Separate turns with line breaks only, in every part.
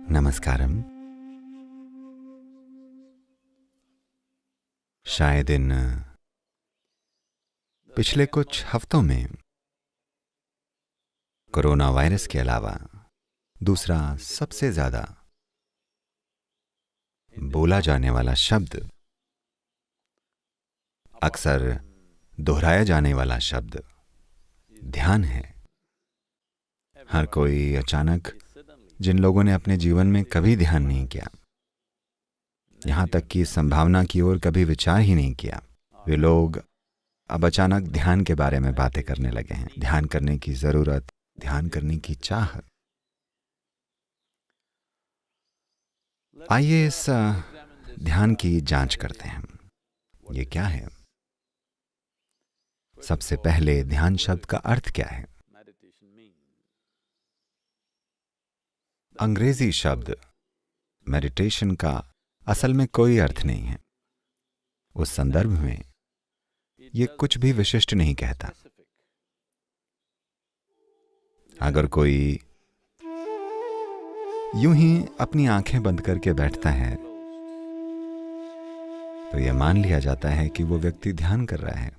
नमस्कारम। शायद इन पिछले कुछ हफ्तों में कोरोना वायरस के अलावा दूसरा सबसे ज्यादा बोला जाने वाला शब्द, अक्सर दोहराया जाने वाला शब्द ध्यान है। हर कोई अचानक, जिन लोगों ने अपने जीवन में कभी ध्यान नहीं किया, यहां तक कि संभावना की ओर कभी विचार ही नहीं किया, वे लोग अब अचानक ध्यान के बारे में बातें करने लगे हैं। ध्यान करने की जरूरत, ध्यान करने की चाह। आइए इस ध्यान की जांच करते हैं। ये क्या है? सबसे पहले ध्यान शब्द का अर्थ क्या है? अंग्रेजी शब्द मेडिटेशन का असल में कोई अर्थ नहीं है। उस संदर्भ में ये कुछ भी विशिष्ट नहीं कहता। अगर कोई यूं ही अपनी आंखें बंद करके बैठता है तो यह मान लिया जाता है कि वो व्यक्ति ध्यान कर रहा है।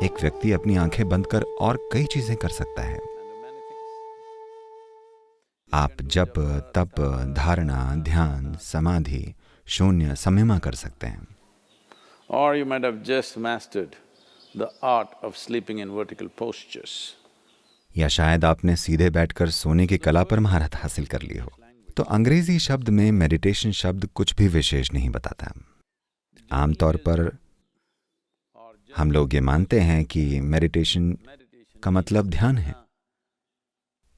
एक व्यक्ति अपनी आंखें बंद कर और कई चीजें कर सकता है। आप जप, तप, धारणा, ध्यान, समाधि, शून्य, संयमा कर सकते हैं।
Or you might have just mastered the art of sleeping in vertical postures.
या शायद आपने सीधे बैठकर सोने की कला पर महारत हासिल कर ली हो। तो अंग्रेजी शब्द में मेडिटेशन शब्द कुछ भी विशेष नहीं बताता। आमतौर पर हम लोग ये मानते हैं कि मेडिटेशन का मतलब ध्यान है।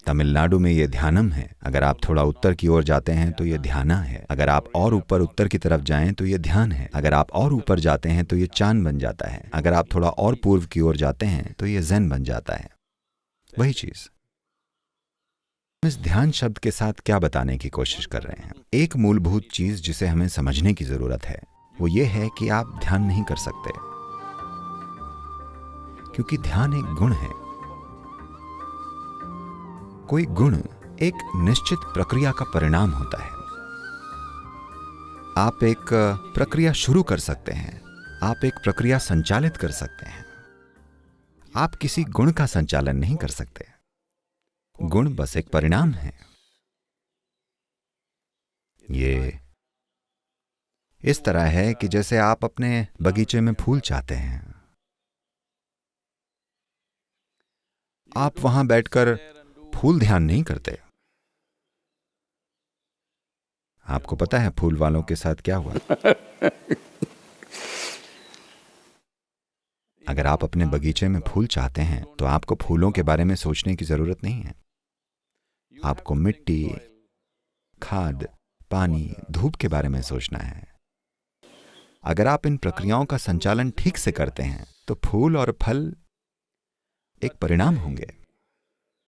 तमिलनाडु में ये ध्यानम है। अगर आप थोड़ा उत्तर की ओर जाते हैं तो ये ध्याना है। अगर आप और ऊपर उत्तर की तरफ जाएं तो ये ध्यान है। अगर आप और ऊपर जाते हैं तो ये चांद बन जाता है। अगर आप थोड़ा और पूर्व की ओर जाते हैं तो ये ज़ेन बन जाता है। वही चीज इस ध्यान शब्द के साथ क्या बताने की कोशिश कर रहे हैं? एक मूलभूत चीज जिसे हमें समझने की जरूरत है वो ये है कि आप ध्यान नहीं कर सकते, क्योंकि ध्यान एक गुण है। कोई गुण एक निश्चित प्रक्रिया का परिणाम होता है। आप एक प्रक्रिया शुरू कर सकते हैं, आप एक प्रक्रिया संचालित कर सकते हैं। आप किसी गुण का संचालन नहीं कर सकते। गुण बस एक परिणाम है। ये इस तरह है कि जैसे आप अपने बगीचे में फूल चाहते हैं। आप वहां बैठकर फूल ध्यान नहीं करते। आपको पता है फूल वालों के साथ क्या हुआ? अगर आप अपने बगीचे में फूल चाहते हैं तो आपको फूलों के बारे में सोचने की जरूरत नहीं है। आपको मिट्टी, खाद, पानी, धूप के बारे में सोचना है। अगर आप इन प्रक्रियाओं का संचालन ठीक से करते हैं तो फूल और फल एक परिणाम होंगे।